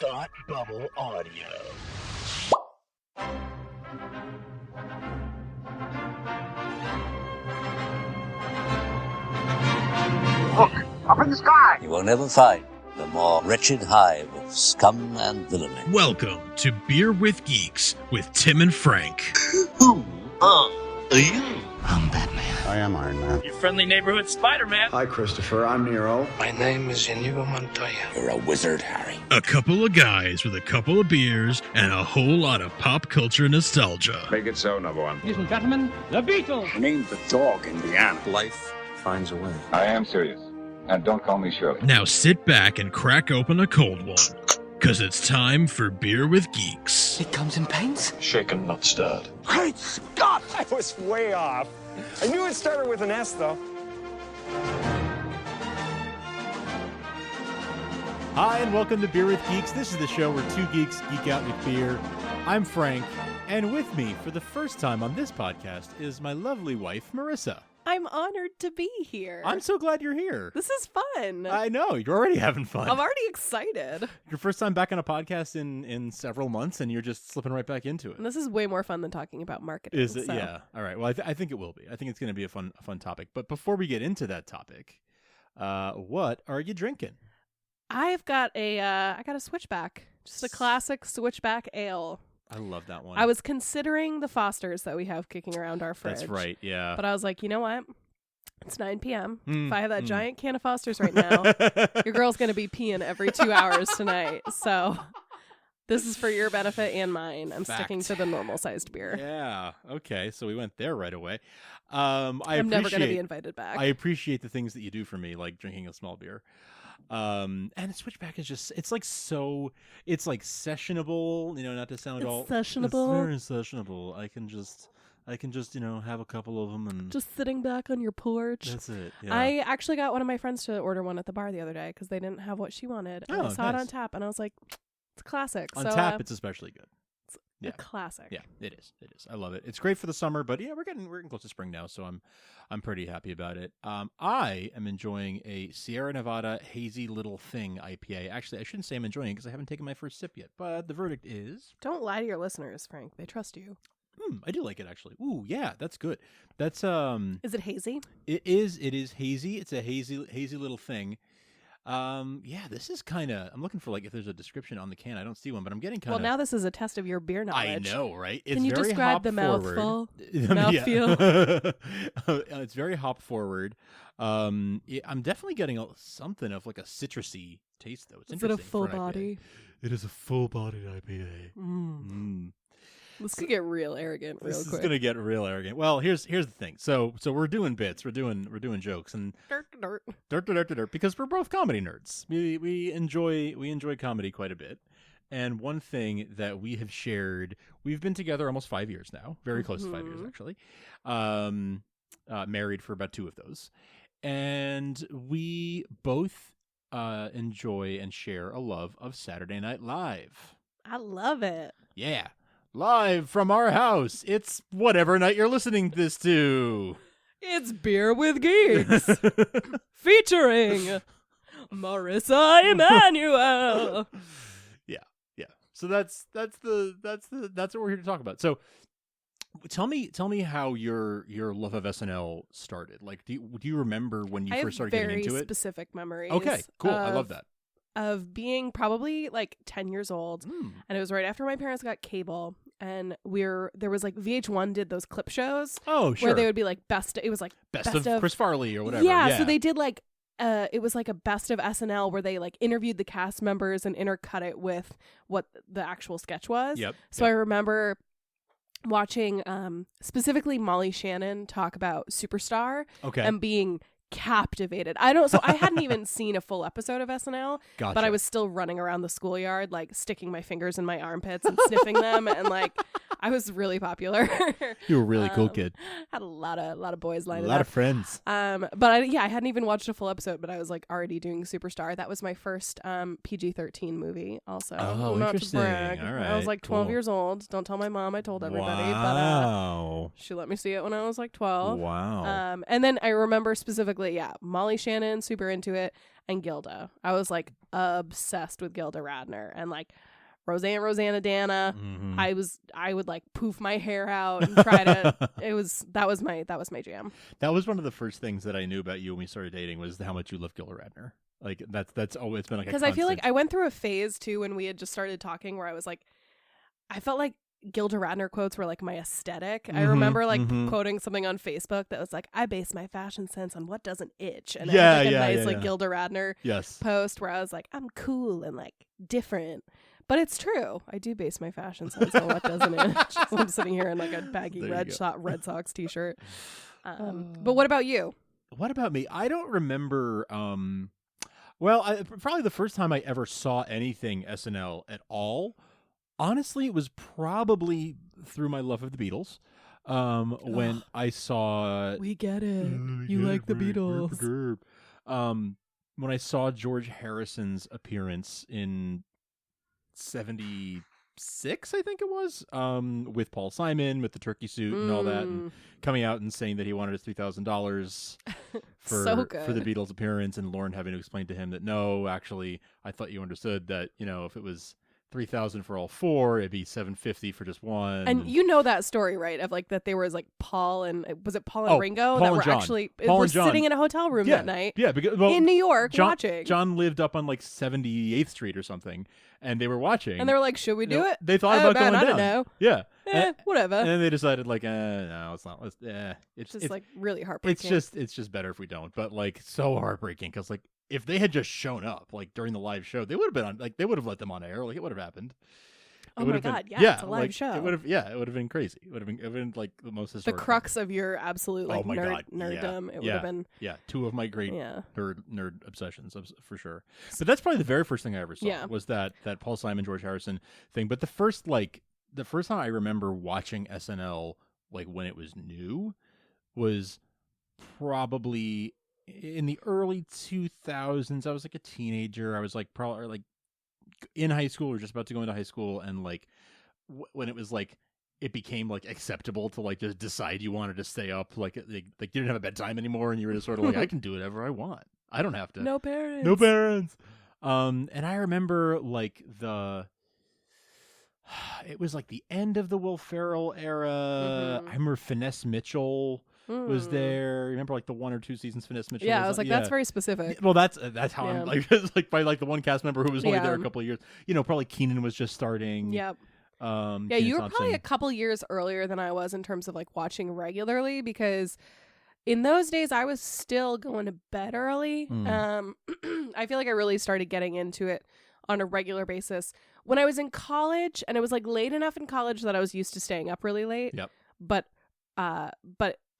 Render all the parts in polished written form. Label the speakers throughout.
Speaker 1: Thought Bubble Audio.
Speaker 2: Look, up in the sky!
Speaker 3: You will never find the more wretched hive of scum and villainy.
Speaker 4: Welcome to Beer with Geeks with Tim and Frank.
Speaker 1: Who are you?
Speaker 5: I'm Batman.
Speaker 6: I am Iron Man.
Speaker 7: Your friendly neighborhood Spider-Man.
Speaker 6: Hi, Christopher. I'm Nero.
Speaker 5: My name is Inigo Montoya.
Speaker 3: You're a wizard, Harry.
Speaker 4: A couple of guys with a couple of beers and a whole lot of pop culture nostalgia.
Speaker 6: Make it so, number one.
Speaker 7: Ladies and gentlemen, the Beatles.
Speaker 6: Name the dog, Indiana.
Speaker 3: Life finds a way.
Speaker 8: I am serious. And don't call me Shirley.
Speaker 4: Now sit back and crack open a cold one, because it's time for Beer with Geeks.
Speaker 5: It comes in paints?
Speaker 1: Shaken, not stirred.
Speaker 6: Great Scott!
Speaker 9: I was way off. I knew it started with an S, though.
Speaker 10: Hi, and welcome to Beer with Geeks. This is the show where two geeks geek out with beer. I'm Frank, and with me for the first time on this podcast is my lovely wife, Marissa.
Speaker 11: I'm honored to be here.
Speaker 10: I'm so glad you're here.
Speaker 11: This is fun.
Speaker 10: I know, you're already having fun.
Speaker 11: I'm already excited.
Speaker 10: Your first time back on a podcast in several months, and you're just slipping right back into it.
Speaker 11: And this is way more fun than talking about marketing.
Speaker 10: Is it?
Speaker 11: So.
Speaker 10: Yeah. All right. Well, I think it will be. I think it's going to be a fun topic. But before we get into that topic, what are you drinking?
Speaker 11: I've got I got a Switchback, just a classic Switchback Ale.
Speaker 10: I love that one.
Speaker 11: I was considering the Fosters that we have kicking around our fridge.
Speaker 10: That's right. Yeah.
Speaker 11: But I was like, you know what? It's 9 p.m. If I have that
Speaker 10: mm.
Speaker 11: giant can of Fosters right now, your girl's going to be peeing every 2 hours tonight. So this is for your benefit and mine. I'm sticking to the normal-sized beer.
Speaker 10: Yeah. Okay. So we went there right away.
Speaker 11: I'm never going to be invited back.
Speaker 10: I appreciate the things that you do for me, like drinking a small beer. And Switchback is just, it's like sessionable, not to sound all
Speaker 11: sessionable.
Speaker 10: It's very sessionable. I can just, have a couple of them and
Speaker 11: just sitting back on your porch.
Speaker 10: That's it. Yeah.
Speaker 11: I actually got one of my friends to order one at the bar the other day because they didn't have what she wanted. And I saw it on tap and I was like, it's a classic.
Speaker 10: On tap, it's especially good.
Speaker 11: It's a classic.
Speaker 10: Yeah, it is. It is. I love it. It's great for the summer, but yeah, we're getting close to spring now, so I'm pretty happy about it. I am enjoying a Sierra Nevada Hazy Little Thing IPA. Actually, I shouldn't say I'm enjoying it because I haven't taken my first sip yet, but the verdict is...
Speaker 11: Don't lie to your listeners, Frank. They trust you.
Speaker 10: I do like it, actually. Ooh, yeah, that's good. That's
Speaker 11: Is it hazy?
Speaker 10: It is hazy. It's a hazy little thing. Yeah, this is kind of, I'm looking for if there's a description on the can. I don't see one, but I'm getting kind of...
Speaker 11: Well, now this is a test of your beer knowledge.
Speaker 10: I know, right? It's
Speaker 11: Can you
Speaker 10: very
Speaker 11: describe the
Speaker 10: hop-forward.
Speaker 11: mouthful?
Speaker 10: It's very hop forward. I'm definitely getting something of a citrusy taste, though. It's
Speaker 11: is it a
Speaker 10: interesting
Speaker 11: full
Speaker 10: for an IPA.
Speaker 11: body?
Speaker 10: It is a full-bodied IPA.
Speaker 11: This could get real arrogant real quick.
Speaker 10: This is gonna get real arrogant. Well, here's the thing. So we're doing bits, we're doing jokes and dirt, because we're both comedy nerds. We enjoy comedy quite a bit. And one thing that we have shared, we've been together almost 5 years now, very close to 5 years actually. Married for about 2 of those, and we both enjoy and share a love of Saturday Night Live.
Speaker 11: I love it.
Speaker 10: Yeah. Live from our house. It's whatever night you're listening this to.
Speaker 11: It's Beer with Geeks. Featuring Marissa Emanuel.
Speaker 10: Yeah. So that's what we're here to talk about. So tell me how your love of SNL started. Do you remember when you first started getting into it?
Speaker 11: I have very specific memories.
Speaker 10: Okay, cool. I love that.
Speaker 11: Of being probably 10 years old, and it was right after my parents got cable, and there was VH1 did those clip shows.
Speaker 10: Oh, sure.
Speaker 11: Where they would be best of Chris
Speaker 10: Farley or whatever.
Speaker 11: Yeah, so they did it was a best of SNL where they interviewed the cast members and intercut it with what the actual sketch was.
Speaker 10: Yep.
Speaker 11: So I remember watching specifically Molly Shannon talk about Superstar and being captivated. I hadn't even seen a full episode of SNL,
Speaker 10: Gotcha.
Speaker 11: but I was still running around the schoolyard sticking my fingers in my armpits and sniffing them, and I was really popular.
Speaker 10: You were a really cool kid.
Speaker 11: Had a lot of boys lined up.
Speaker 10: A lot of friends.
Speaker 11: But I hadn't even watched a full episode, but I was like already doing Superstar. That was my first PG-13 movie. Also,
Speaker 10: oh,
Speaker 11: not
Speaker 10: interesting.
Speaker 11: To brag.
Speaker 10: All right,
Speaker 11: I was like 12
Speaker 10: cool.
Speaker 11: years old. Don't tell my mom I told everybody.
Speaker 10: Wow.
Speaker 11: But she let me see it when I was like 12.
Speaker 10: Wow.
Speaker 11: And then I remember specifically, Molly Shannon, super into it, and Gilda. I was like obsessed with Gilda Radner and like Rosanna Dana.
Speaker 10: Mm-hmm.
Speaker 11: I would like poof my hair out and try to. That was my jam.
Speaker 10: That was one of the first things that I knew about you when we started dating was how much you love Gilda Radner. Like that's always been like
Speaker 11: because I feel like I went through a phase too when we had just started talking where I was like, I felt like Gilda Radner quotes were like my aesthetic.
Speaker 10: Mm-hmm,
Speaker 11: I remember like quoting something on Facebook that was like, I base my fashion sense on what doesn't itch. And
Speaker 10: yeah,
Speaker 11: I had like a nice like
Speaker 10: yeah.
Speaker 11: Gilda Radner post where I was like, I'm cool and like different. But it's true. I do base my fashion sense on what doesn't itch. So I'm sitting here in like a baggy Red Sox t-shirt. But what about you?
Speaker 10: What about me? I don't remember. Probably the first time I ever saw anything SNL at all, honestly, it was probably through my love of the Beatles. When I saw...
Speaker 11: We get it. You like the Beatles.
Speaker 10: When I saw George Harrison's appearance in 76, I think it was, with Paul Simon, with the turkey suit and all that, and coming out and saying that he wanted his $3,000 for the Beatles appearance, and Lauren having to explain to him that, no, actually, I thought you understood that, if it was $3,000 for all four, it'd be $750 for just one.
Speaker 11: And you know that story, right? Of like that there was like Paul and Ringo
Speaker 10: Paul
Speaker 11: that
Speaker 10: and
Speaker 11: were
Speaker 10: John.
Speaker 11: actually
Speaker 10: Paul and John.
Speaker 11: sitting in a hotel room that night.
Speaker 10: Yeah, because
Speaker 11: in New York watching.
Speaker 10: John lived up on like 78th Street or something, and they were watching.
Speaker 11: And they were like, "Should we do it?"
Speaker 10: They thought about going down.
Speaker 11: I don't know.
Speaker 10: Yeah,
Speaker 11: whatever.
Speaker 10: And then they decided like, no, it's not. It's
Speaker 11: just like really heartbreaking.
Speaker 10: It's just better if we don't. But like so heartbreaking because like if they had just shown up like during the live show, they would have been on. Like they would have let them on air. Like it would have happened.
Speaker 11: Oh my God! It's a live show.
Speaker 10: It would have. Yeah, it would have been crazy. It would have been like the most historic.
Speaker 11: The crux of your absolute like nerddom. It would have been.
Speaker 10: Yeah, two of my great nerd obsessions for sure. But that's probably the very first thing I ever saw was that Paul Simon, George Harrison thing. But the first time I remember watching SNL like when it was new was probably in the early 2000s. I was like a teenager. I was like probably like in high school or just about to go into high school, and like when it was like it became like acceptable to like just decide you wanted to stay up, like you didn't have a bedtime anymore, and you were just sort of like I can do whatever I want. I don't have to.
Speaker 11: No parents.
Speaker 10: And I remember like it was like the end of the Will Ferrell era. I remember Finesse Mitchell was there. Remember like the 1 or 2 seasons Finesse Mitchell?
Speaker 11: Yeah, I was like, that's very specific.
Speaker 10: Well, that's how I'm like, it's like by like the one cast member who was only there a couple of years. Probably Keenan was just starting.
Speaker 11: Yep.
Speaker 10: Keenan
Speaker 11: you were
Speaker 10: Thompson.
Speaker 11: probably a couple years earlier than I was in terms of like watching regularly, because in those days I was still going to bed early. I feel like I really started getting into it on a regular basis when I was in college, and it was like late enough in college that I was used to staying up really late.
Speaker 10: Yep.
Speaker 11: But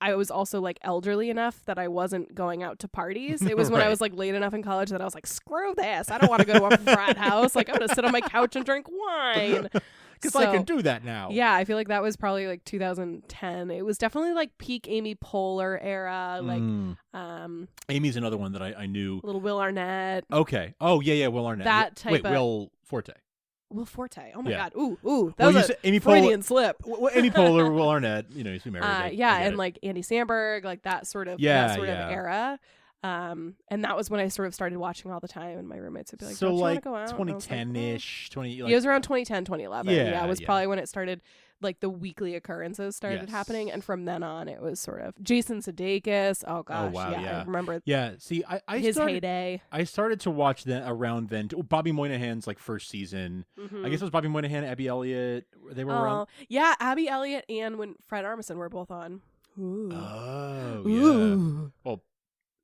Speaker 11: I was also like elderly enough that I wasn't going out to parties. It was when I was like late enough in college that I was like, screw this. I don't want to go to a frat house. Like I'm going to sit on my couch and drink wine.
Speaker 10: Because I can do that now.
Speaker 11: Yeah, I feel like that was probably like 2010. It was definitely like peak Amy Poehler era. Like,
Speaker 10: Amy's another one that I knew.
Speaker 11: Little Will Arnett.
Speaker 10: Okay. Oh yeah, Will Arnett.
Speaker 11: That type of
Speaker 10: Will Forte.
Speaker 11: Will Forte. Oh my God. Ooh. That was a Freudian slip.
Speaker 10: Amy Poehler, Will Arnett. He's been married.
Speaker 11: And like Andy Samberg, like that sort of era. And that was when I sort of started watching all the time, and my roommates would be like,
Speaker 10: so
Speaker 11: don't you
Speaker 10: like
Speaker 11: want to go out?
Speaker 10: 2010-ish,
Speaker 11: it was around 2010, 2011. Yeah, it was probably when it started, like the weekly occurrences started happening, and from then on it was sort of Jason Sudeikis. Oh gosh, I remember.
Speaker 10: Yeah, see, I
Speaker 11: his
Speaker 10: started,
Speaker 11: heyday.
Speaker 10: I started to watch around then. Bobby Moynihan's like first season. I guess it was Bobby Moynihan, Abby Elliott. They were around.
Speaker 11: Yeah, Abby Elliott, and when Fred Armisen were both on. Ooh.
Speaker 10: Oh yeah. Well,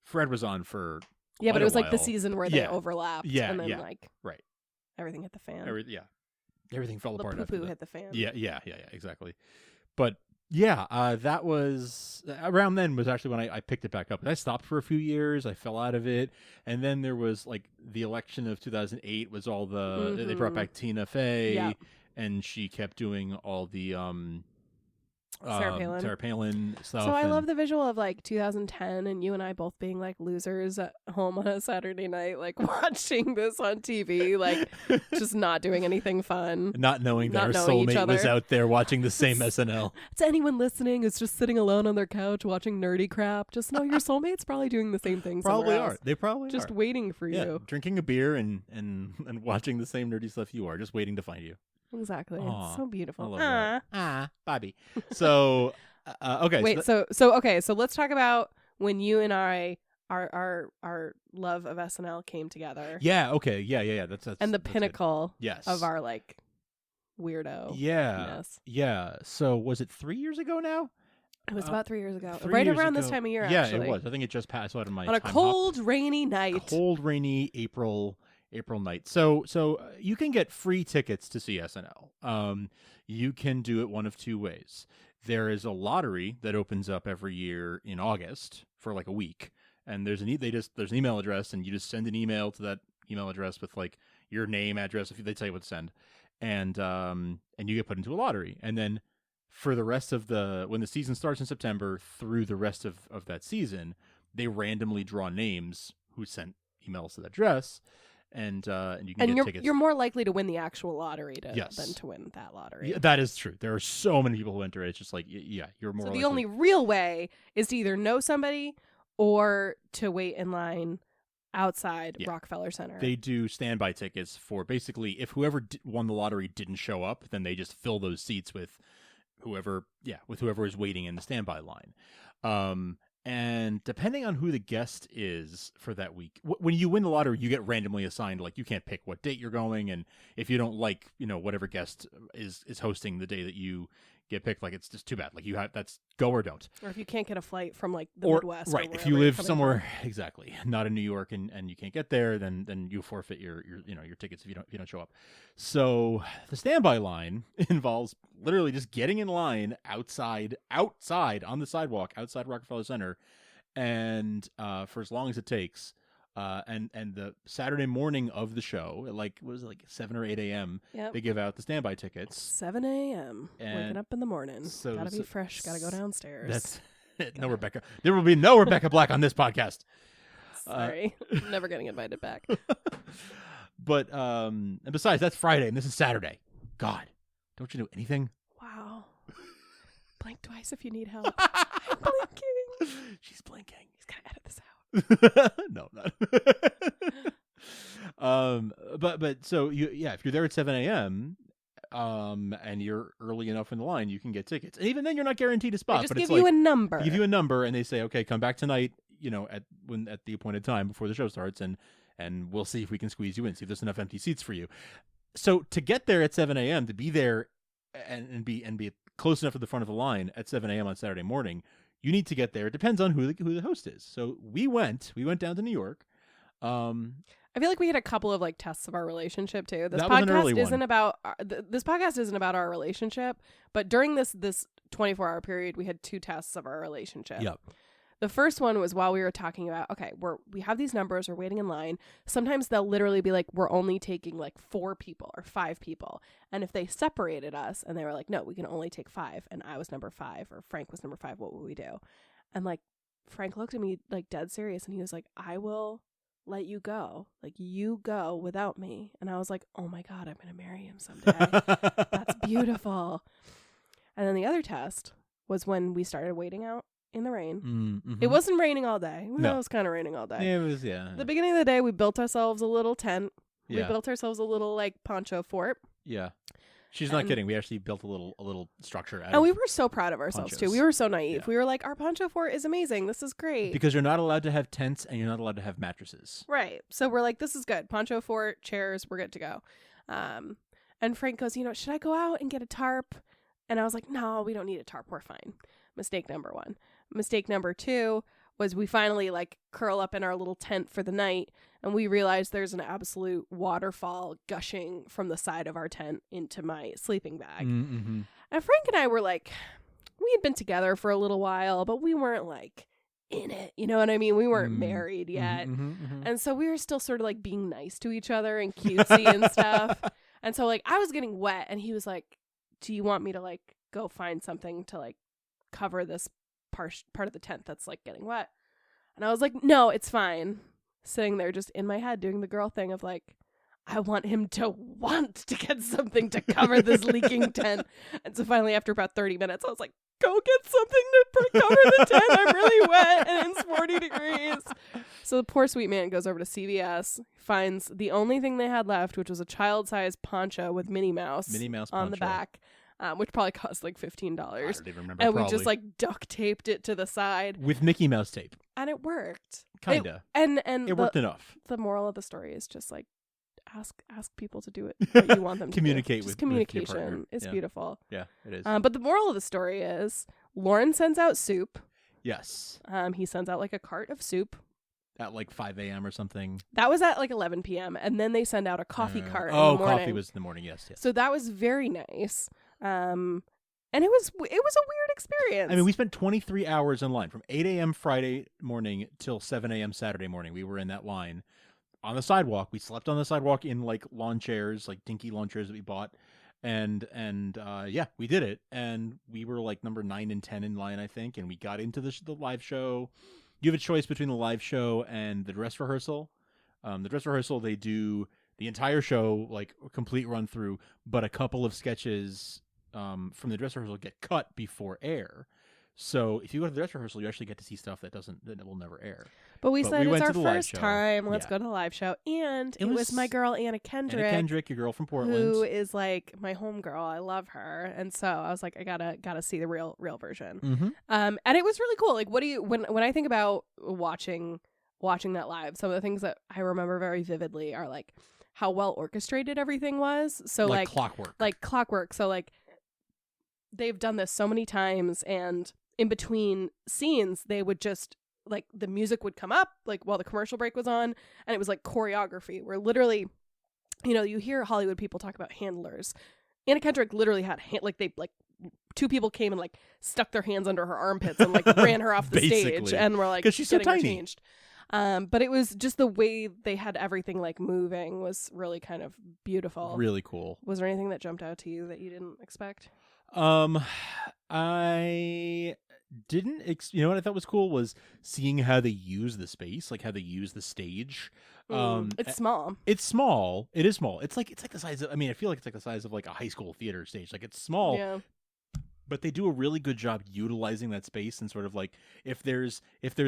Speaker 10: Fred was on for
Speaker 11: but it was like the season where they overlapped. And then like everything hit the fan.
Speaker 10: Everything fell apart.
Speaker 11: The poo-poo hit the fan.
Speaker 10: Yeah, exactly. But that was around then was actually when I picked it back up. And I stopped for a few years. I fell out of it, and then there was like the election of 2008 was all the they brought back Tina Fey. and she kept doing all the
Speaker 11: Sarah
Speaker 10: Palin stuff.
Speaker 11: So I love the visual of like 2010 and you and I both being like losers at home on a Saturday night, like watching this on TV, like just not doing anything fun.
Speaker 10: Not knowing that
Speaker 11: not
Speaker 10: our
Speaker 11: knowing each
Speaker 10: soulmate was
Speaker 11: other.
Speaker 10: out there watching the same SNL.
Speaker 11: To anyone listening who's just sitting alone on their couch watching nerdy crap, just know your soulmate's probably doing the same thing
Speaker 10: Probably
Speaker 11: somewhere
Speaker 10: are.
Speaker 11: else.
Speaker 10: They probably
Speaker 11: just
Speaker 10: are.
Speaker 11: waiting for
Speaker 10: Yeah,
Speaker 11: you.
Speaker 10: drinking a beer and watching the same nerdy stuff you are, just waiting to find you.
Speaker 11: Exactly.
Speaker 10: Aw,
Speaker 11: It's so beautiful.
Speaker 10: I love that. Bobby. So, okay.
Speaker 11: Wait, so let's talk about when you and I, our love of SNL came together.
Speaker 10: Yeah. Okay. Yeah. That's
Speaker 11: And the
Speaker 10: that's good.
Speaker 11: pinnacle
Speaker 10: Yes.
Speaker 11: of our like weirdo.
Speaker 10: Yeah. Yeah. So was it 3 years ago now?
Speaker 11: It was about 3 years ago.
Speaker 10: 3
Speaker 11: Right
Speaker 10: years
Speaker 11: around
Speaker 10: ago.
Speaker 11: this time of year,
Speaker 10: Yeah,
Speaker 11: actually.
Speaker 10: it was. I think it just passed out of my
Speaker 11: On a
Speaker 10: time
Speaker 11: cold, rainy night.
Speaker 10: Cold, rainy April night. So you can get free tickets to see SNL. You can do it one of two ways. There is a lottery that opens up every year in August for like a week, and there's an email address, and you just send an email to that email address with like your name, address, if they tell you what to send, and you get put into a lottery, and then for the rest of when the season starts in September through the rest of that season, they randomly draw names who sent emails to that address. And you can get tickets.
Speaker 11: You're more likely to win the actual lottery than
Speaker 10: Yes.
Speaker 11: to win that lottery.
Speaker 10: Yeah, that is true. There are so many people who enter it. It's just like, yeah, you're more
Speaker 11: So
Speaker 10: likely.
Speaker 11: the only real way is to either know somebody or to wait in line outside Rockefeller Center.
Speaker 10: They do standby tickets for basically if whoever won the lottery didn't show up, then they just fill those seats with whoever is waiting in the standby line. And depending on who the guest is for that week, when you win the lottery, you get randomly assigned. Like you can't pick what date you're going, and if you don't like, whatever guest is hosting the day that you get picked, like it's just too bad. Like that's go or don't.
Speaker 11: Or if you can't get a flight from like the Midwest,
Speaker 10: right?
Speaker 11: Or
Speaker 10: If you live
Speaker 11: coming
Speaker 10: somewhere
Speaker 11: from.
Speaker 10: exactly not in New York and you can't get there, then you forfeit your tickets if you don't show up. So the standby line involves literally just getting in line outside on the sidewalk outside Rockefeller Center, and for as long as it takes. And the Saturday morning of the show, like what was it, like 7 or 8 a.m.
Speaker 11: Yep.
Speaker 10: They give out the standby tickets.
Speaker 11: 7 a.m. Waking up in the morning.
Speaker 10: So,
Speaker 11: Gotta be fresh. Gotta go downstairs.
Speaker 10: That's no Rebecca. There will be no Rebecca Black on this podcast.
Speaker 11: Sorry, never getting invited back.
Speaker 10: But and besides, that's Friday and this is Saturday. God, don't you know anything?
Speaker 11: Wow. Blink twice if you need help. I'm blinking.
Speaker 10: She's blinking.
Speaker 11: He's gotta edit this out.
Speaker 10: No, not. But so if you're there at 7 a.m. And you're early enough in the line, you can get tickets. And even then, you're not guaranteed a spot.
Speaker 11: They just
Speaker 10: but
Speaker 11: give
Speaker 10: it's
Speaker 11: you
Speaker 10: like,
Speaker 11: a number.
Speaker 10: They give you a number, and they say, "Okay, come back tonight. At the appointed time before the show starts, and we'll see if we can squeeze you in. See if there's enough empty seats for you." So to get there at 7 a.m. to be there and be close enough to the front of the line at 7 a.m. on Saturday morning, you need to get there. It depends on who the host is. So we went down to New York.
Speaker 11: I feel like we had a couple of like tests of our relationship too. This
Speaker 10: That was an early
Speaker 11: podcast
Speaker 10: one.
Speaker 11: isn't about this podcast isn't about our relationship, but during this 24-hour period, we had two tests of our relationship.
Speaker 10: Yep.
Speaker 11: The first one was while we were talking about, okay, we have these numbers, we're waiting in line. Sometimes they'll literally be like, we're only taking like 4 people or 5 people. And if they separated us and they were like, no, we can only take 5, and I was number 5 or Frank was number 5, what would we do? And like Frank looked at me like dead serious and he was like, I will let you go. Like you go without me. And I was like, oh my God, I'm going to marry him someday. That's beautiful. And then the other test was when we started waiting out in the rain.
Speaker 10: Mm-hmm.
Speaker 11: It wasn't raining all day.
Speaker 10: No.
Speaker 11: It was kind of raining all day.
Speaker 10: It was, yeah.
Speaker 11: The beginning of the day, we built ourselves a little tent.
Speaker 10: Yeah.
Speaker 11: We built ourselves a little like poncho fort.
Speaker 10: Yeah. She's not kidding. We actually built a little structure out
Speaker 11: and
Speaker 10: of
Speaker 11: we were so proud of ourselves
Speaker 10: ponchos.
Speaker 11: too. We were so naive.
Speaker 10: Yeah.
Speaker 11: We were like, our poncho fort is amazing. This is great.
Speaker 10: Because you're not allowed to have tents and you're not allowed to have mattresses.
Speaker 11: Right. So we're like, this is good. Poncho fort, chairs, we're good to go. And Frank goes, should I go out and get a tarp? And I was like, no, we don't need a tarp. We're fine. Mistake number 1. Mistake number 2 was we finally like curl up in our little tent for the night, and we realized there's an absolute waterfall gushing from the side of our tent into my sleeping bag.
Speaker 10: Mm-hmm.
Speaker 11: And Frank and I were like, we had been together for a little while, but we weren't like in it. You know what I mean? We weren't married yet.
Speaker 10: Mm-hmm.
Speaker 11: And so we were still sort of like being nice to each other and cutesy and stuff. And so like I was getting wet, and he was like, do you want me to like go find something to like cover this part of the tent that's like getting wet? And I was like, no, it's fine. Sitting there just in my head doing the girl thing of like, I want him to want to get something to cover this leaking tent. And so finally, after about 30 minutes, I was like, go get something to cover the tent. I'm really wet and it's 40 degrees. So the poor sweet man goes over to CVS, finds the only thing they had left, which was a child-sized poncho with Minnie Mouse on the back, which probably cost like $15.
Speaker 10: I don't even remember.
Speaker 11: And
Speaker 10: probably.
Speaker 11: we just like duct taped it to the side.
Speaker 10: With Mickey Mouse tape.
Speaker 11: And it worked.
Speaker 10: Kinda.
Speaker 11: And
Speaker 10: it worked enough.
Speaker 11: The moral of the story is just like, ask people to do it what you want them to
Speaker 10: communicate
Speaker 11: do.
Speaker 10: with
Speaker 11: Communication is beautiful.
Speaker 10: Yeah, it is.
Speaker 11: But the moral of the story is Lauren sends out soup.
Speaker 10: Yes.
Speaker 11: He sends out like a cart of soup
Speaker 10: at like 5 a.m. or something.
Speaker 11: That was at like 11 p.m. and then they send out a coffee cart.
Speaker 10: Oh,
Speaker 11: in the morning.
Speaker 10: Coffee was in the morning. Yes.
Speaker 11: So that was very nice. And it was a weird experience.
Speaker 10: I mean, we spent 23 hours in line from 8 a.m. Friday morning till 7 a.m. Saturday morning. We were in that line. On the sidewalk. We slept on the sidewalk in like lawn chairs, like dinky lawn chairs that we bought. And yeah, we did it. And we were like number 9 and 10 in line, I think. And we got into the live show. You have a choice between the live show and the dress rehearsal. The dress rehearsal, they do the entire show, like a complete run through, but a couple of sketches from the dress rehearsal get cut before air. So if you go to the dress rehearsal, you actually get to see stuff that will never air.
Speaker 11: But we said it's our first
Speaker 10: show.
Speaker 11: time. Let's go to the live show. And it was my girl, Anna Kendrick.
Speaker 10: Your girl from Portland.
Speaker 11: Who is like my homegirl. I love her. And so I was like, I gotta see the real version.
Speaker 10: Mm-hmm.
Speaker 11: And it was really cool. Like, what do you, when I think about watching that live, some of the things that I remember very vividly are like how well orchestrated everything was. So like clockwork. So like they've done this so many times, and in between scenes, they would just like the music would come up like while the commercial break was on, and it was like choreography where literally, you hear Hollywood people talk about handlers. Anna Kendrick literally had two people came and like stuck their hands under her armpits and like ran her off the stage, and were like,
Speaker 10: because she's so tiny.
Speaker 11: Changed. But it was just the way they had everything like moving was really kind of beautiful.
Speaker 10: Really cool.
Speaker 11: Was there anything that jumped out to you that you didn't expect?
Speaker 10: I didn't. You know what I thought was cool was seeing how they use the space, like how they use the stage.
Speaker 11: It's small.
Speaker 10: It's small. It is small. It's like the size of. I mean, I feel like it's like the size of like a high school theater stage. Like it's small.
Speaker 11: Yeah.
Speaker 10: But they do a really good job utilizing that space, and sort of like if there's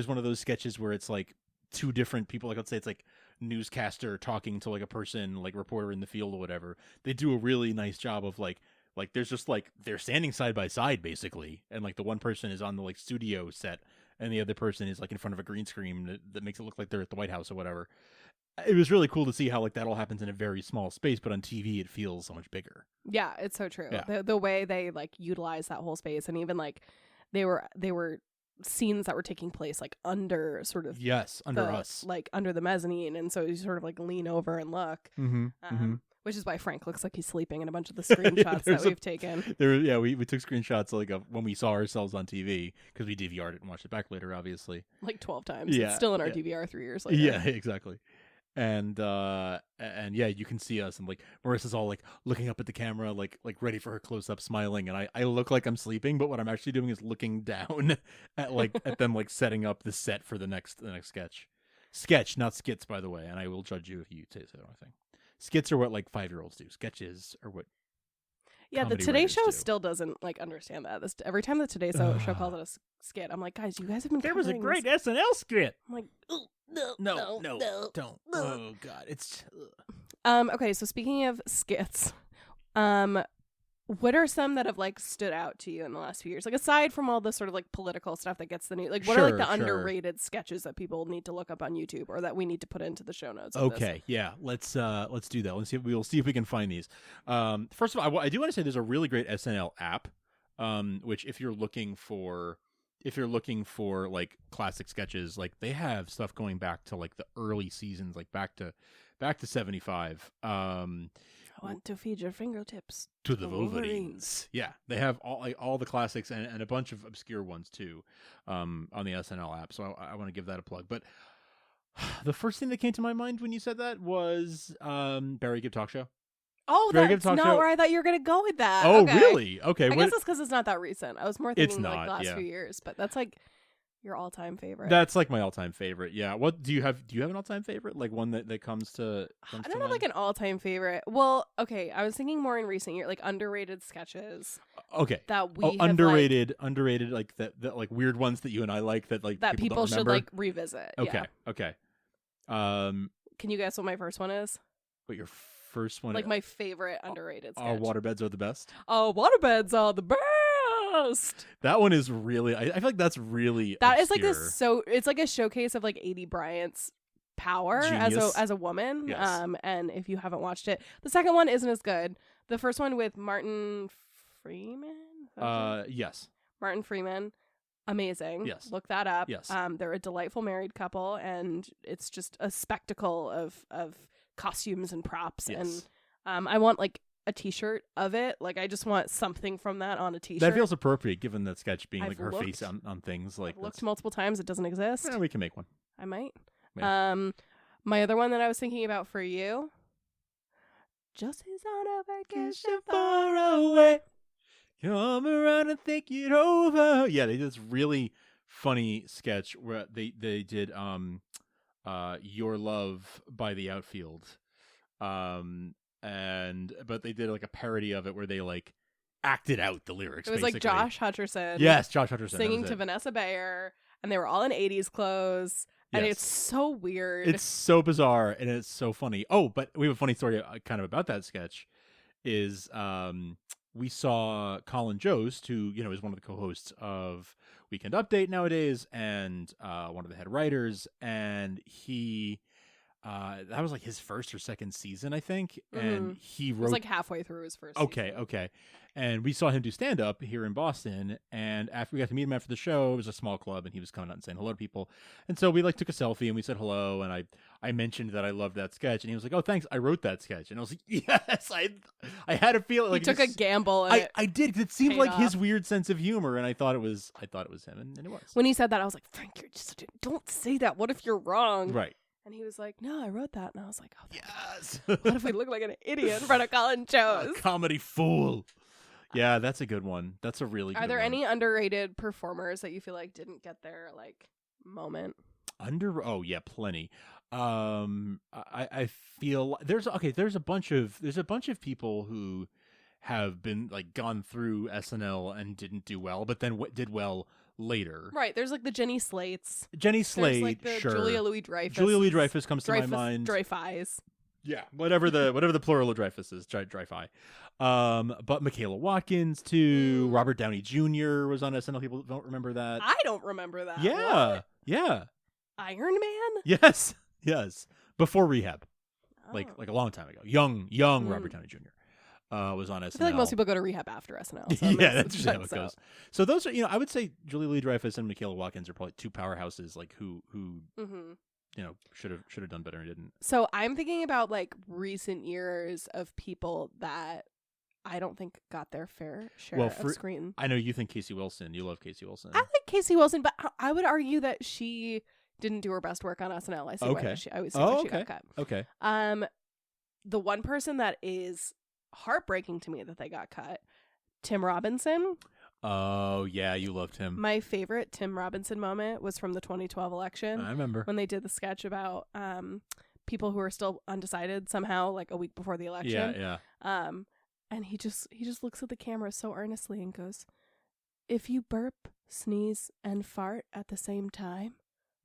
Speaker 10: one of those sketches where it's like two different people, like let's say it's like newscaster talking to like a person, like reporter in the field or whatever, they do a really nice job of like there's just like they're standing side by side basically, and like the one person is on the like studio set and the other person is like in front of a green screen that makes it look like they're at the White House or whatever. It was really cool to see how like that all happens in a very small space, but on TV it feels so much bigger.
Speaker 11: Yeah, it's so true.
Speaker 10: Yeah.
Speaker 11: The way they like utilize that whole space, and even like they were scenes that were taking place like under sort of
Speaker 10: under us,
Speaker 11: like under the mezzanine, and so you sort of like lean over and look. Which is why Frank looks like he's sleeping in a bunch of the screenshots that we've taken.
Speaker 10: We took screenshots like of when we saw ourselves on TV, because we DVR'd it and watched it back later, obviously.
Speaker 11: Like 12 times.
Speaker 10: Yeah,
Speaker 11: it's still in our DVR 3 years later.
Speaker 10: Yeah, exactly. And yeah, you can see us, and like Marissa's all like looking up at the camera, like ready for her close up, smiling, and I look like I'm sleeping, but what I'm actually doing is looking down at them like setting up the set for the next sketch, not skits, by the way. And I will judge you if you say the wrong thing. Skits are what like 5-year-olds do. Sketches are what.
Speaker 11: Yeah, the Today Show still doesn't like understand that. Every time the Today Show calls it a skit, I'm like, guys, you guys have been.
Speaker 10: There was a great SNL skit.
Speaker 11: I'm like,
Speaker 10: no, don't. Oh God, it's.
Speaker 11: Okay, so speaking of skits, what are some that have like stood out to you in the last few years? Like aside from all the sort of like political stuff that gets the news, like what are like the underrated sketches that people need to look up on YouTube or that we need to put into the show notes?
Speaker 10: Okay, yeah, let's do that. We'll see if we can find these. First of all, I do want to say there's a really great SNL app, which if you're looking for like classic sketches, like they have stuff going back to like the early seasons, like back to 75.
Speaker 11: I want to feed your fingertips
Speaker 10: to the Wolverines. Yeah, they have all the classics and a bunch of obscure ones too, on the SNL app. So I want to give that a plug. But the first thing that came to my mind when you said that was Barry Gibb Talk Show.
Speaker 11: Oh,
Speaker 10: Very Good
Speaker 11: that's
Speaker 10: talk
Speaker 11: not
Speaker 10: show.
Speaker 11: where I thought you were going to go with that.
Speaker 10: Oh,
Speaker 11: Okay.
Speaker 10: really? Okay.
Speaker 11: I guess it's because it's not that recent. I was more thinking like the last few years, but that's like your all-time favorite.
Speaker 10: That's like my all-time favorite. Yeah. What do you have? Do you have an all-time favorite? Like one that comes to?
Speaker 11: I don't have like an all-time favorite. Well, okay, I was thinking more in recent years, like underrated sketches.
Speaker 10: Okay.
Speaker 11: That we have,
Speaker 10: underrated like that like weird ones that you and I like that like
Speaker 11: that people
Speaker 10: don't
Speaker 11: should
Speaker 10: remember?
Speaker 11: like revisit.
Speaker 10: Okay.
Speaker 11: Yeah.
Speaker 10: Okay.
Speaker 11: Can you guess what my first one is?
Speaker 10: What your first one?
Speaker 11: Like my favorite underrated sketch.
Speaker 10: Oh, waterbeds are the best.
Speaker 11: Oh, waterbeds are the best.
Speaker 10: That one is really. I feel like that's really.
Speaker 11: That
Speaker 10: obscure.
Speaker 11: is like this. So it's like a showcase of like Adie Bryant's power
Speaker 10: Genius.
Speaker 11: as a woman.
Speaker 10: Yes.
Speaker 11: And if you haven't watched it, the second one isn't as good. The first one with Martin Freeman.
Speaker 10: Yes.
Speaker 11: Martin Freeman. Amazing.
Speaker 10: Yes.
Speaker 11: Look that up.
Speaker 10: Yes.
Speaker 11: They're a delightful married couple, and it's just a spectacle of costumes and props.
Speaker 10: Yes.
Speaker 11: And I want like a t-shirt of it. Like I just want something from that on a t-shirt.
Speaker 10: That feels appropriate given that sketch being
Speaker 11: I've
Speaker 10: like her
Speaker 11: looked.
Speaker 10: face on things like.
Speaker 11: I've looked multiple times. It doesn't exist.
Speaker 10: Yeah, we can make one.
Speaker 11: I might.
Speaker 10: Yeah.
Speaker 11: My other one that I was thinking about for you. Jesse's on a vacation far away.
Speaker 10: Come around and think it over. Yeah, they did this really funny sketch where they did Your Love by the Outfield. But they did like a parody of it where they like acted out the lyrics.
Speaker 11: It was
Speaker 10: basically.
Speaker 11: like Josh Hutcherson.
Speaker 10: Yes, Josh Hutcherson
Speaker 11: singing to Vanessa Bayer, and they were all in 80s clothes. And
Speaker 10: Yes.
Speaker 11: it's so weird.
Speaker 10: It's so bizarre and it's so funny. Oh, but we have a funny story kind of about that sketch. Is we saw Colin Jost, who is one of the co-hosts of Weekend Update nowadays, and one of the head writers, and he that was like his first or second season, I think, and he wrote.
Speaker 11: It was like halfway through his first.
Speaker 10: Okay,
Speaker 11: season.
Speaker 10: okay. And we saw him do stand-up here in Boston, and after we got to meet him after the show, it was a small club, and he was coming out and saying hello to people. And so we like took a selfie, and we said hello, and I mentioned that I loved that sketch, and he was like, "Oh, thanks, I wrote that sketch." And I was like, "Yes, I had a feeling like
Speaker 11: he took a gamble. And
Speaker 10: I did, because it seemed
Speaker 11: paid
Speaker 10: like
Speaker 11: off.
Speaker 10: his weird sense of humor, and I thought it was him, and it was.
Speaker 11: When he said that, I was like, "Frank, you're just don't say that. What if you're wrong?"
Speaker 10: Right.
Speaker 11: And he was like, "No, I wrote that." And I was like, "Oh,
Speaker 10: yes."
Speaker 11: What if we look like an idiot in front of Colin Jost?
Speaker 10: Comedy fool. Yeah, that's a good one. That's a really good one.
Speaker 11: Are there any underrated performers that you feel like didn't get their like moment?
Speaker 10: Oh yeah, plenty. I feel there's a bunch of people who have been like gone through SNL and didn't do well, but then did well later.
Speaker 11: Right. There's like the Jenny Slates.
Speaker 10: Jenny Slate,
Speaker 11: There's like the
Speaker 10: sure.
Speaker 11: Julia Louis-Dreyfus.
Speaker 10: Julia Louis-Dreyfus comes to my mind.
Speaker 11: Dreyfus.
Speaker 10: Yeah, whatever the plural of Dreyfus is, Dreyfi. But Michaela Watkins too. Robert Downey Jr. was on SNL. People don't remember that.
Speaker 11: I don't remember that.
Speaker 10: Yeah,
Speaker 11: What?
Speaker 10: yeah.
Speaker 11: Iron Man?
Speaker 10: Yes, yes. Before Rehab,
Speaker 11: Oh.
Speaker 10: like a long time ago. Young Robert Downey Jr. Was on SNL.
Speaker 11: I feel like most people go to rehab after SNL. So
Speaker 10: yeah, that's usually how it goes. So those are, I would say Julia Louis-Dreyfus and Michaela Watkins are probably two powerhouses, like who should have done better and didn't.
Speaker 11: So I'm thinking about like recent years of people that I don't think got their fair share of screen.
Speaker 10: I know you think Casey Wilson. You love Casey Wilson.
Speaker 11: I like Casey Wilson, but I would argue that she didn't do her best work on SNL. I see why she got cut.
Speaker 10: Okay.
Speaker 11: The one person that is heartbreaking to me that they got cut, Tim Robinson.
Speaker 10: Oh yeah, you loved him.
Speaker 11: My favorite Tim Robinson moment was from the 2012 election.
Speaker 10: I remember
Speaker 11: when they did the sketch about people who are still undecided somehow, like a week before the election.
Speaker 10: Yeah.
Speaker 11: And he just looks at the camera so earnestly and goes, "If you burp, sneeze, and fart at the same time,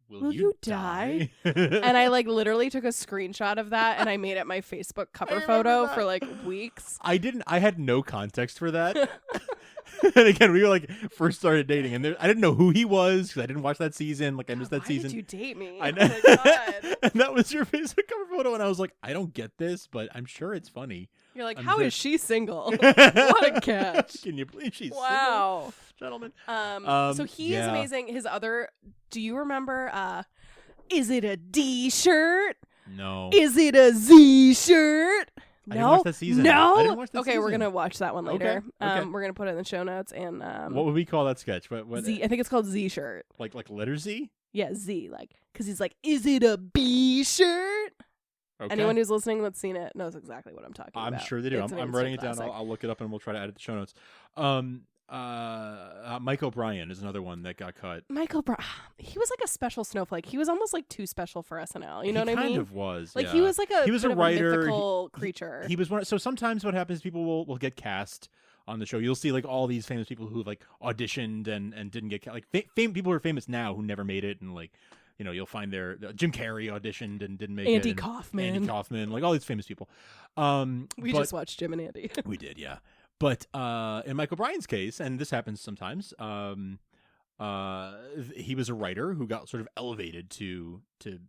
Speaker 11: will you die?" And I like literally took a screenshot of that and I made it my Facebook cover photo for like weeks.
Speaker 10: I had no context for that. And again, we were like first started dating, and I didn't know who he was because I didn't watch that season. Like I missed that season.
Speaker 11: Why did you date me?
Speaker 10: I know.
Speaker 11: Oh my God.
Speaker 10: And that was your Facebook cover photo, and I was like, I don't get this, but I'm sure it's funny.
Speaker 11: You're like, how is she single? What a catch!
Speaker 10: Can you believe she's
Speaker 11: wow,
Speaker 10: single, gentlemen?
Speaker 11: So he is amazing. His other, do you remember? Is it a D shirt?
Speaker 10: No.
Speaker 11: Is it a Z shirt?
Speaker 10: I didn't watch that season.
Speaker 11: No.
Speaker 10: I didn't watch that
Speaker 11: okay,
Speaker 10: season.
Speaker 11: we're gonna watch that one later.
Speaker 10: Okay.
Speaker 11: We're gonna put it in the show notes. And
Speaker 10: what would we call that sketch? What
Speaker 11: Z? I think it's called Z shirt.
Speaker 10: Like letter Z?
Speaker 11: Yeah, Z. Like, because he's like, is it a B shirt?
Speaker 10: Okay.
Speaker 11: Anyone who's listening that's seen it knows exactly what I'm talking about.
Speaker 10: I'm sure they do.
Speaker 11: It's an
Speaker 10: I'm writing it
Speaker 11: instant
Speaker 10: down.
Speaker 11: classic.
Speaker 10: I'll look it up and we'll try to add it to show notes. Mike O'Brien is another one that got cut.
Speaker 11: Mike O'Brien, he was like a special snowflake. He was almost like too special for SNL. You know what I mean?
Speaker 10: He kind of was.
Speaker 11: Like
Speaker 10: yeah.
Speaker 11: he was like a
Speaker 10: he was
Speaker 11: bit
Speaker 10: a
Speaker 11: of
Speaker 10: writer.
Speaker 11: mythical creature.
Speaker 10: He was one. So sometimes what happens is people will get cast on the show. You'll see like all these famous people who like auditioned and didn't get cast. Like people who are famous now who never made it, and like you'll find their Jim Carrey auditioned and didn't make it.
Speaker 11: Andy Kaufman,
Speaker 10: like all these famous people.
Speaker 11: We just watched Jim and Andy.
Speaker 10: We did, yeah. But in Mike O'Brien's case, and this happens sometimes, he was a writer who got sort of elevated to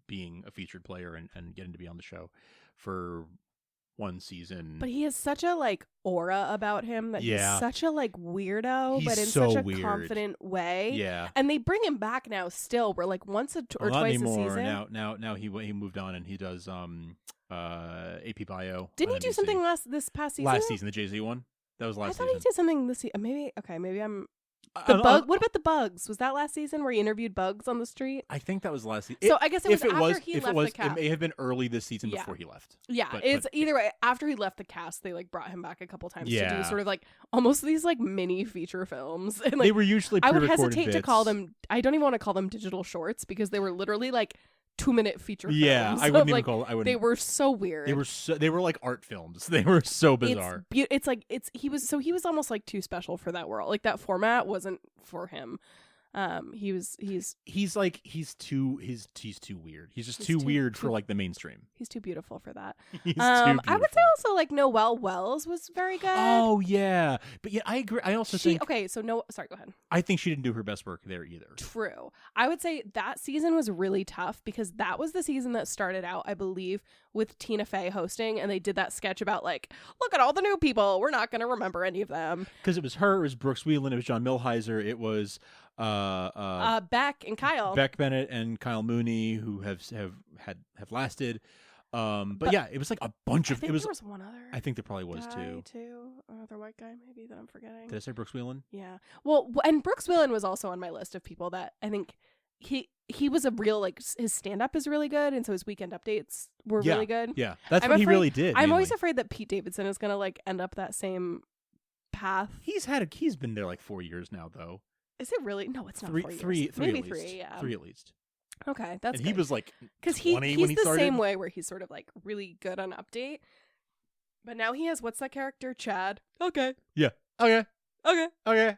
Speaker 10: being a featured player and getting to be on the show for one season.
Speaker 11: But he has such a like aura about him that he's such a like weirdo, but in
Speaker 10: so
Speaker 11: such a
Speaker 10: weird.
Speaker 11: confident way.
Speaker 10: Yeah.
Speaker 11: And they bring him back now still. We're like once or
Speaker 10: not
Speaker 11: twice
Speaker 10: anymore.
Speaker 11: a season.
Speaker 10: Now he moved on and he does AP Bio.
Speaker 11: Didn't he
Speaker 10: on
Speaker 11: do
Speaker 10: NBC.
Speaker 11: something this past season?
Speaker 10: Last season, the Jay-Z one. That was last
Speaker 11: I thought
Speaker 10: season.
Speaker 11: he did something this season. Maybe I'm What about the Bugs? Was that last season where he interviewed Bugs on the street?
Speaker 10: I think that was last season.
Speaker 11: So I guess it was after he left the cast.
Speaker 10: It may have been early this season before he left.
Speaker 11: Yeah, it's either way. After he left the cast, they like brought him back a couple times to do sort of like almost these like mini feature films. And, like,
Speaker 10: they were usually
Speaker 11: I would
Speaker 10: pre-recorded
Speaker 11: hesitate to
Speaker 10: bits.
Speaker 11: call them. I don't even want to call them digital shorts because they were literally like 2-minute feature films.
Speaker 10: Yeah, I wouldn't even
Speaker 11: like,
Speaker 10: call. I wouldn't.
Speaker 11: They were so weird.
Speaker 10: They were like art films. They were so bizarre.
Speaker 11: He was almost like too special for that world. Like that format wasn't for him. He's
Speaker 10: too weird. He's just too weird for like the mainstream.
Speaker 11: He's too beautiful for that.
Speaker 10: He's too
Speaker 11: I would
Speaker 10: beautiful.
Speaker 11: say also like Noelle Wells was very good.
Speaker 10: Oh yeah, but yeah, I agree. I also think
Speaker 11: sorry, go ahead.
Speaker 10: I think she didn't do her best work there either.
Speaker 11: True. I would say that season was really tough because that was the season that started out, I believe, with Tina Fey hosting, and they did that sketch about like, look at all the new people. We're not going to remember any of them.
Speaker 10: Because it was her, it was Brooks Wheelan, it was John Milheiser, it was
Speaker 11: Beck and Kyle.
Speaker 10: Beck Bennett and Kyle Mooney, who have lasted. But yeah, it was like a bunch of.
Speaker 11: There was one other.
Speaker 10: I think there probably was
Speaker 11: too. Another white guy, maybe that I'm forgetting.
Speaker 10: Did I say Brooks Wheelan?
Speaker 11: Yeah. Well, and Brooks Wheelan was also on my list of people that I think he was a real like his stand up is really good, and so his weekend updates were really good.
Speaker 10: Yeah, that's what he really did.
Speaker 11: I'm always afraid that Pete Davidson is gonna like end up that same path.
Speaker 10: He's been there like 4 years now, though.
Speaker 11: Is it really? No, it's not 4 years.
Speaker 10: Three,
Speaker 11: maybe
Speaker 10: at least.
Speaker 11: 3. Yeah,
Speaker 10: 3 at least.
Speaker 11: Okay, that's
Speaker 10: and
Speaker 11: good.
Speaker 10: he was like
Speaker 11: because
Speaker 10: he's
Speaker 11: when he
Speaker 10: the
Speaker 11: started.
Speaker 10: Same
Speaker 11: way where he's sort of like really good on update, but now he has what's that character? Chad. Okay.
Speaker 10: Yeah. Okay.
Speaker 11: Okay.
Speaker 10: Okay.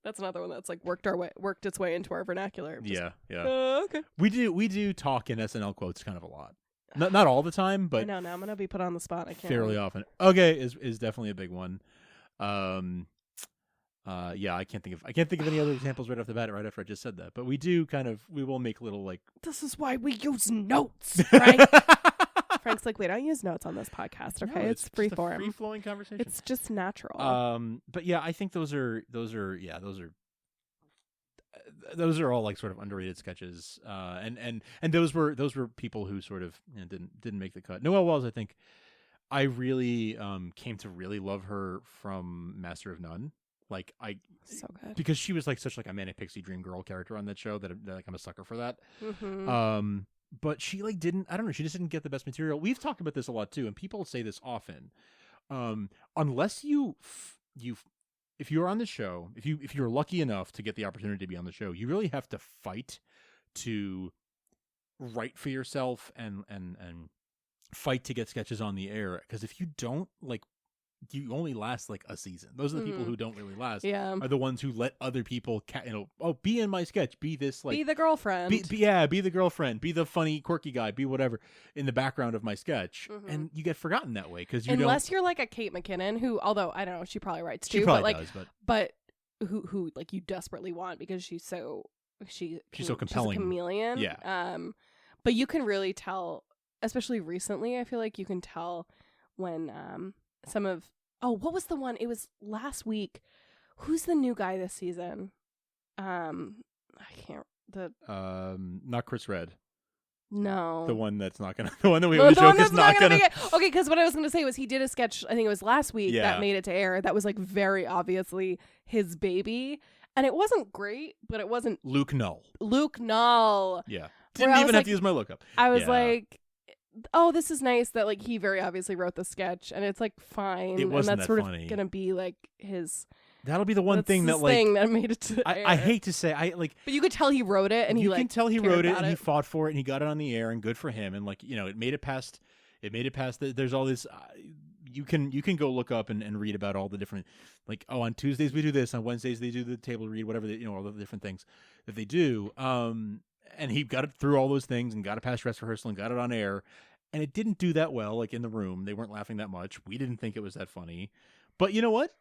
Speaker 11: That's another one that's like worked its way into our vernacular.
Speaker 10: Yeah.
Speaker 11: Okay.
Speaker 10: We do talk in SNL quotes kind of a lot. Not all the time, but
Speaker 11: I know now I'm gonna be put on the spot. I can't.
Speaker 10: Fairly often. Okay is definitely a big one. Yeah, I can't think of any other examples right off the bat right after I just said that. But we will make little like
Speaker 11: this is why we use notes, right? Frank's like, we don't use notes on this podcast, okay?
Speaker 10: No,
Speaker 11: it's free form.
Speaker 10: Free flowing conversation.
Speaker 11: It's just natural.
Speaker 10: But yeah, I think those are all like sort of underrated sketches. And those were people who sort of didn't make the cut. Noelle Wells, I think I really came to really love her from Master of None. Like
Speaker 11: so good
Speaker 10: because she was like such like a manic pixie dream girl character on that show that like I'm a sucker for that.
Speaker 11: Mm-hmm.
Speaker 10: But she like she just didn't get the best material. We've talked about this a lot too, and people say this often. Unless if you're on the show, if you're lucky enough to get the opportunity to be on the show, you really have to fight to write for yourself and fight to get sketches on the air. Because if you don't, like, you only last like a season. Those are the people who don't really last.
Speaker 11: Yeah,
Speaker 10: are the ones who let other people, be in my sketch, be this like,
Speaker 11: be the girlfriend,
Speaker 10: be the girlfriend, be the funny quirky guy, be whatever in the background of my sketch, and you get forgotten that way because
Speaker 11: unless you're like a Kate McKinnon who, although I don't know, she probably writes too, but who like you desperately want because she's so compelling, she's a chameleon.
Speaker 10: Yeah.
Speaker 11: But you can really tell, especially recently. I feel like you can tell when some of what was the one? It was last week. Who's the new guy this season? I can't.
Speaker 10: Not Chris Redd.
Speaker 11: No,
Speaker 10: the one that's not gonna. The one that we have the joke is not gonna
Speaker 11: make it. Okay, because what I was gonna say was he did a sketch. I think it was last week that made it to air. That was like very obviously his baby, and it wasn't great, but it wasn't
Speaker 10: Luke Null.
Speaker 11: Luke Null.
Speaker 10: Yeah, didn't even have to use my lookup.
Speaker 11: I was like, oh, this is nice that like he very obviously wrote the sketch, and it's like fine.
Speaker 10: It wasn't
Speaker 11: and that's
Speaker 10: that
Speaker 11: sort
Speaker 10: funny.
Speaker 11: of gonna be like his.
Speaker 10: That'll be the one
Speaker 11: that's
Speaker 10: thing
Speaker 11: his
Speaker 10: that like
Speaker 11: thing that made it to air.
Speaker 10: I hate to say
Speaker 11: but you could tell he wrote it, and he
Speaker 10: you
Speaker 11: like
Speaker 10: can tell he
Speaker 11: cared
Speaker 10: wrote it
Speaker 11: about
Speaker 10: and he fought for it and he got it on the air and good for him and like it made it past. It made it past. There's all this. You can go look up and read about all the different like on Tuesdays we do this, on Wednesdays they do the table read, whatever all the different things that they do. And he got it through all those things and got it past dress rehearsal and got it on air, and it didn't do that well. Like in the room, they weren't laughing that much. We didn't think it was that funny, but you know what?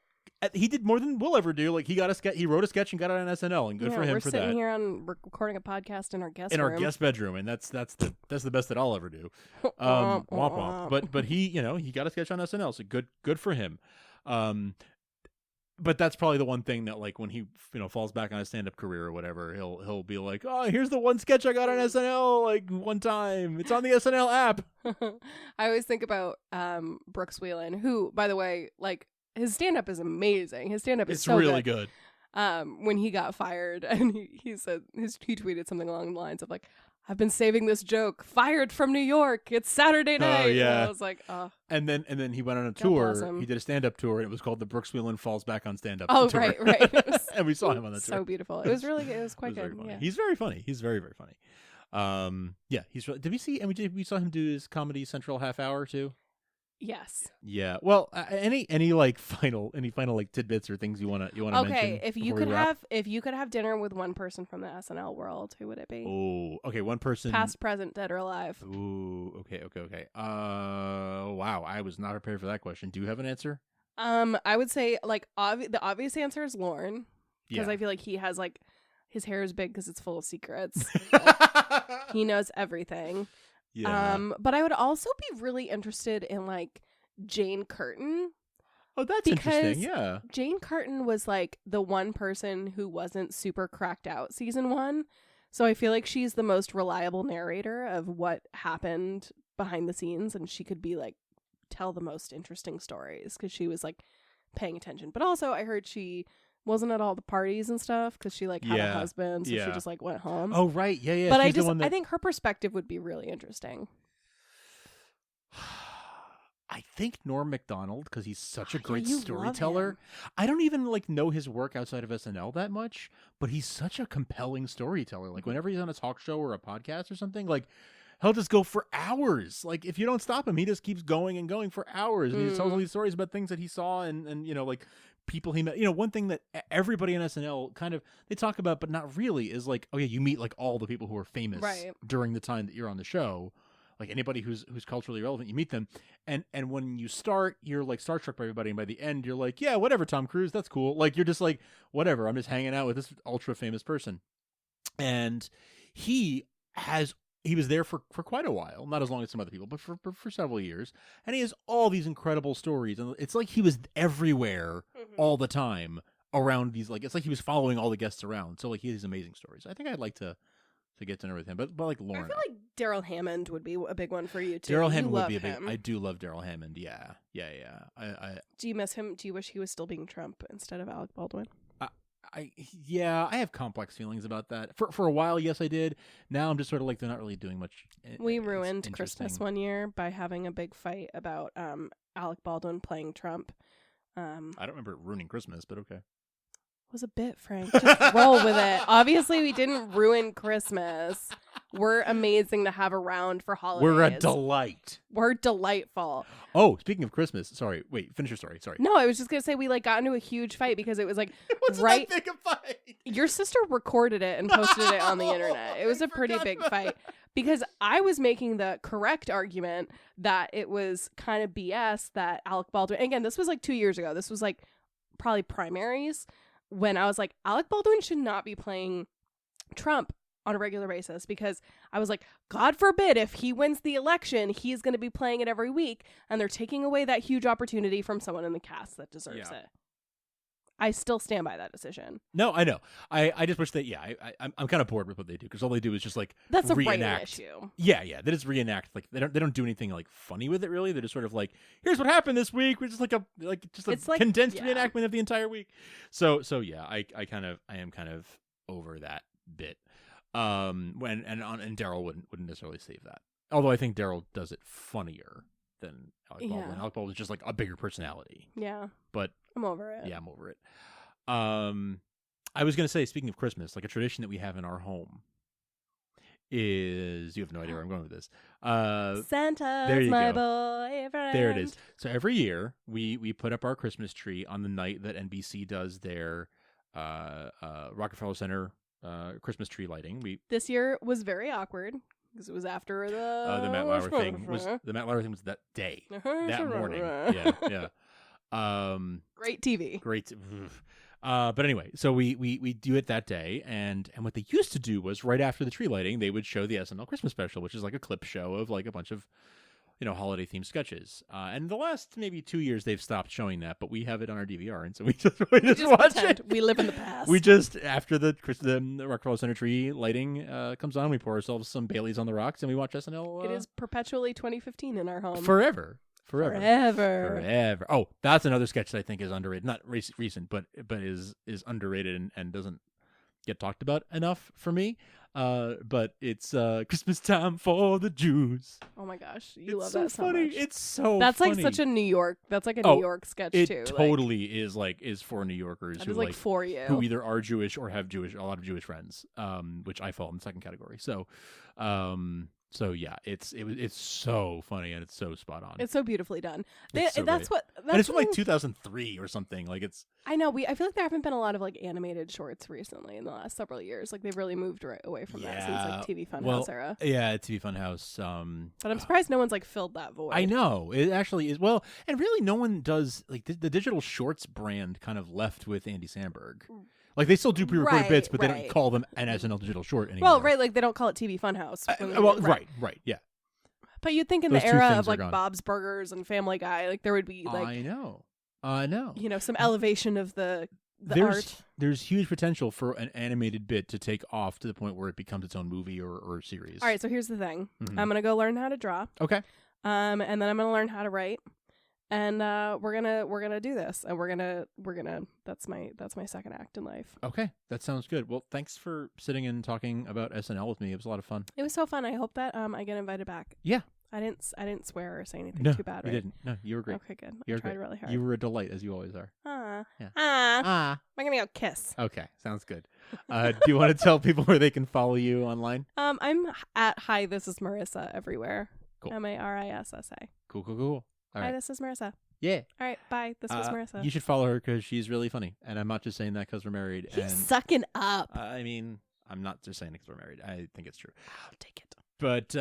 Speaker 10: He did more than we'll ever do. Like he wrote a sketch and got it on SNL, and good for him for that.
Speaker 11: We're sitting here recording a podcast in our guest
Speaker 10: in
Speaker 11: room.
Speaker 10: our guest bedroom, and that's the best that I'll ever do. Womp womp. But he he got a sketch on SNL, so good for him. But that's probably the one thing that like when he falls back on his stand up career or whatever, he'll be like, oh, here's the one sketch I got on SNL like one time. It's on the SNL app.
Speaker 11: I always think about Brooks Wheelan, who, by the way, like his stand up is amazing. His stand up is so
Speaker 10: really good.
Speaker 11: When he got fired, and he said he tweeted something along the lines of like, I've been saving this joke. Fired from New York. It's Saturday night.
Speaker 10: Oh yeah.
Speaker 11: And I was like, oh.
Speaker 10: And then he went on a
Speaker 11: God
Speaker 10: tour.
Speaker 11: bless him.
Speaker 10: He did a stand up tour, and it was called the Brooks Wheelan Falls Back on Stand Up.
Speaker 11: Oh
Speaker 10: tour.
Speaker 11: right.
Speaker 10: And we saw him on the tour.
Speaker 11: So beautiful. It was really good. It was quite
Speaker 10: Very
Speaker 11: good.
Speaker 10: funny.
Speaker 11: Yeah.
Speaker 10: He's very funny. He's very very funny. Yeah. Did we see? And we saw him do his Comedy Central half hour too.
Speaker 11: Yes.
Speaker 10: Yeah. Well, any final like tidbits or things you wanna mention?
Speaker 11: Okay, if you
Speaker 10: before we
Speaker 11: could have dinner with one person from the SNL world, who would it be?
Speaker 10: Oh, okay, one person.
Speaker 11: Past, present, dead or alive.
Speaker 10: Ooh, okay. Wow, I was not prepared for that question. Do you have an answer?
Speaker 11: I would say like the obvious answer is Lorne, because
Speaker 10: Yeah.
Speaker 11: I feel like he has like his hair is big because it's full of secrets. He knows everything.
Speaker 10: Yeah.
Speaker 11: But I would also be really interested in like Jane Curtin.
Speaker 10: Oh, that's interesting. Yeah.
Speaker 11: Jane Curtin was like the one person who wasn't super cracked out season 1. So I feel like she's the most reliable narrator of what happened behind the scenes, and she could be like tell the most interesting stories because she was like paying attention. But also I heard she wasn't at all the parties and stuff because she like had a husband, so she just like went home.
Speaker 10: Oh right, yeah.
Speaker 11: But
Speaker 10: She's
Speaker 11: I think her perspective would be really interesting.
Speaker 10: I think Norm Macdonald, because he's such a great
Speaker 11: you love
Speaker 10: storyteller.
Speaker 11: him.
Speaker 10: I don't even like know his work outside of SNL that much, but he's such a compelling storyteller. Like whenever he's on a talk show or a podcast or something, like he'll just go for hours. Like if you don't stop him, he just keeps going and going for hours, and he tells all these stories about things that he saw and like people he met. One thing that everybody on SNL kind of they talk about, but not really, is like, oh yeah, you meet like all the people who are famous during the time that you're on the show. Like anybody who's culturally relevant, you meet them, and when you start, you're like starstruck by everybody, and by the end, you're like, yeah, whatever, Tom Cruise, that's cool. Like you're just like, whatever, I'm just hanging out with this ultra famous person, and he was there for quite a while, not as long as some other people, but for several years, and he has all these incredible stories, and it's like he was everywhere all the time around these, like it's like he was following all the guests around, so like he has amazing stories. I think I'd like to get dinner with him, but like Lorne,
Speaker 11: I feel like Daryl Hammond would be a big one for you too.
Speaker 10: Daryl Hammond would be a
Speaker 11: him.
Speaker 10: big. I do love Daryl Hammond. Yeah.
Speaker 11: Do you miss him? Do you wish he was still being Trump instead of Alec Baldwin?
Speaker 10: I have complex feelings about that. For a while, yes, I did. Now I'm just sort of like they're not really doing much.
Speaker 11: We ruined Christmas one year by having a big fight about Alec Baldwin playing Trump.
Speaker 10: I don't remember it ruining Christmas, but okay.
Speaker 11: It was a bit, Frank. Just roll with it. Obviously, we didn't ruin Christmas. We're amazing to have around for holidays.
Speaker 10: We're a delight.
Speaker 11: We're delightful.
Speaker 10: Oh, speaking of Christmas, sorry. Wait, finish your story. Sorry.
Speaker 11: No, I was just gonna say we like got into a huge fight because it was like
Speaker 10: right. That big a fight?
Speaker 11: Your sister recorded it and posted it on the internet. It was a pretty big fight because I was making the correct argument that it was kind of BS that Alec Baldwin. Again, this was like 2 years ago. This was like probably primaries. When I was like, Alec Baldwin should not be playing Trump on a regular basis, because I was like, God forbid if he wins the election, he's going to be playing it every week, and they're taking away that huge opportunity from someone in the cast that deserves it. I still stand by that decision.
Speaker 10: No, I know. I just wish that, I'm kind of bored with what they do, because all they do is just like
Speaker 11: that's
Speaker 10: reenact.
Speaker 11: A writing issue.
Speaker 10: Yeah, they just reenact. Like they don't do anything like funny with it really. They're just sort of like, here's what happened this week. We're just like a condensed reenactment of the entire week. So yeah, I am kind of over that bit. And Daryl wouldn't necessarily save that. Although I think Daryl does it funnier than Alec Baldwin.
Speaker 11: Yeah.
Speaker 10: Alec Baldwin's just like a bigger personality.
Speaker 11: Yeah.
Speaker 10: But
Speaker 11: I'm over it.
Speaker 10: yeah, I'm over it. I was going to say, speaking of Christmas, like a tradition that we have in our home is, you have no idea where I'm going with this.
Speaker 11: Santa's my boyfriend.
Speaker 10: There it is. So every year we put up our Christmas tree on the night that NBC does their Rockefeller Center Christmas tree lighting.
Speaker 11: This year was very awkward because it was after
Speaker 10: the Matt Lauer thing was that day, that morning. Yeah.
Speaker 11: Great TV.
Speaker 10: Great. But anyway, so we do it that day, and what they used to do was right after the tree lighting, they would show the SNL Christmas special, which is like a clip show of like a bunch of, holiday themed sketches. And the last maybe 2 years they've stopped showing that, but we have it on our DVR, and so we just watch
Speaker 11: pretend.
Speaker 10: it.
Speaker 11: We live in the past.
Speaker 10: We just, after the Rockefeller Center tree lighting comes on, we pour ourselves some Baileys on the rocks, and we watch SNL.
Speaker 11: It is perpetually 2015 in our home.
Speaker 10: Forever. Oh, that's another sketch that I think is underrated. Not recent, but is underrated and doesn't get talked about enough for me. But it's Christmastime for the Jews.
Speaker 11: Oh my gosh, you love
Speaker 10: so
Speaker 11: that so
Speaker 10: funny.
Speaker 11: much.
Speaker 10: It's so
Speaker 11: that's
Speaker 10: funny.
Speaker 11: like such a New York. That's like a New York sketch
Speaker 10: it
Speaker 11: too.
Speaker 10: It totally is for New Yorkers
Speaker 11: that
Speaker 10: who
Speaker 11: is like for you,
Speaker 10: who either are Jewish or have a lot of Jewish friends. Which I fall in the second category. So yeah, it's so funny and it's so spot on.
Speaker 11: It's so beautifully done.
Speaker 10: That's
Speaker 11: and it's
Speaker 10: from like 2003 or something. Like it's.
Speaker 11: I know. I feel like there haven't been a lot of like animated shorts recently in the last several years. Like they've really moved away from that since like TV Funhouse era.
Speaker 10: Yeah, TV Funhouse.
Speaker 11: But I'm surprised no one's like filled that void.
Speaker 10: I know it actually is. Well, and really, no one does like the digital shorts brand kind of left with Andy Samberg. Like they still do pre-recorded bits, but they don't call them an SNL digital short anymore.
Speaker 11: Well, right, like they don't call it TV Funhouse.
Speaker 10: Right, yeah.
Speaker 11: But you'd think in
Speaker 10: Those
Speaker 11: the
Speaker 10: two
Speaker 11: era
Speaker 10: things
Speaker 11: of
Speaker 10: are
Speaker 11: like
Speaker 10: gone.
Speaker 11: Bob's Burgers and Family Guy, like there would be like
Speaker 10: I know.
Speaker 11: Some elevation of the art.
Speaker 10: There's huge potential for an animated bit to take off to the point where it becomes its own movie or series.
Speaker 11: All right, so here's the thing.
Speaker 10: Mm-hmm.
Speaker 11: I'm gonna go learn how to draw.
Speaker 10: Okay.
Speaker 11: And then I'm gonna learn how to write. And we're gonna do this, and we're gonna. That's my second act in life.
Speaker 10: Okay, that sounds good. Well, thanks for sitting and talking about SNL with me. It was a lot of fun.
Speaker 11: It was so fun. I hope that I get invited back.
Speaker 10: Yeah.
Speaker 11: I didn't swear or say anything too bad, right?
Speaker 10: You didn't. No, you were great.
Speaker 11: Okay, good.
Speaker 10: You were
Speaker 11: I tried
Speaker 10: great.
Speaker 11: really hard.
Speaker 10: You were a delight, as you always are.
Speaker 11: Yeah.
Speaker 10: I'm
Speaker 11: gonna go kiss.
Speaker 10: Okay, sounds good. Do you want to tell people where they can follow you online?
Speaker 11: I'm at Hi, This is Marissa everywhere.
Speaker 10: Cool.
Speaker 11: Marissa.
Speaker 10: Cool. All
Speaker 11: Hi,
Speaker 10: right.
Speaker 11: This is Marissa.
Speaker 10: Yeah.
Speaker 11: All right, bye. This was Marissa.
Speaker 10: You should follow her because she's really funny, and I'm not just saying that because we're married.
Speaker 11: He's sucking up.
Speaker 10: I mean, I'm not just saying it because we're married. I think it's true.
Speaker 11: I'll take it.
Speaker 10: But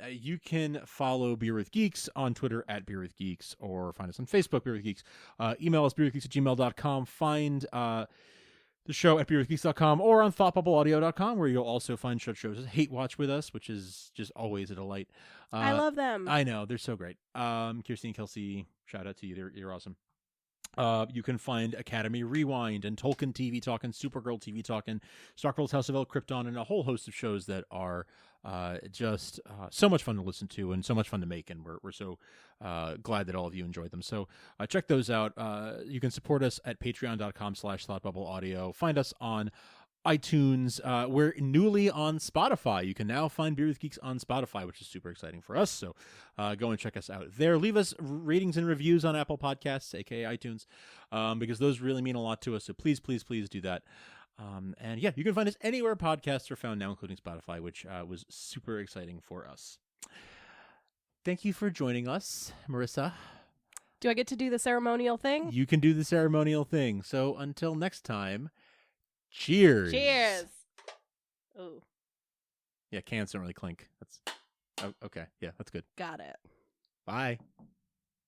Speaker 10: you can follow Beer with Geeks on Twitter at Beer with Geeks, or find us on Facebook, Beer with Geeks. Email us beerwithgeeks@gmail.com. Find the show at beerwithgeeks.com or on thoughtbubbleaudio.com, where you'll also find shows as Hate Watch with us, which is just always a delight.
Speaker 11: I love them.
Speaker 10: I know, they're so great. Kirsten and Kelsey, shout out to you. You're awesome. You can find Academy Rewind and Tolkien TV Talk and Supergirl TV Talk and Starkville's House of El Krypton and a whole host of shows that are just so much fun to listen to and so much fun to make, and we're so glad that all of you enjoyed them. So check those out. You can support us at patreon.com/thoughtbubbleaudio. Find us on iTunes. We're newly on Spotify. You can now find Beer with Geeks on Spotify, which is super exciting for us. So go and check us out there. Leave us ratings and reviews on Apple Podcasts, aka iTunes, because those really mean a lot to us. So please do that. And yeah, you can find us anywhere podcasts are found now, including Spotify, which was super exciting for us. Thank you for joining us, Marissa.
Speaker 11: Do I get to do the ceremonial thing?
Speaker 10: You can do the ceremonial thing. So until next time, cheers.
Speaker 11: Cheers. Ooh.
Speaker 10: Yeah, cans don't really clink. That's okay. Yeah, that's good.
Speaker 11: Got it.
Speaker 10: Bye.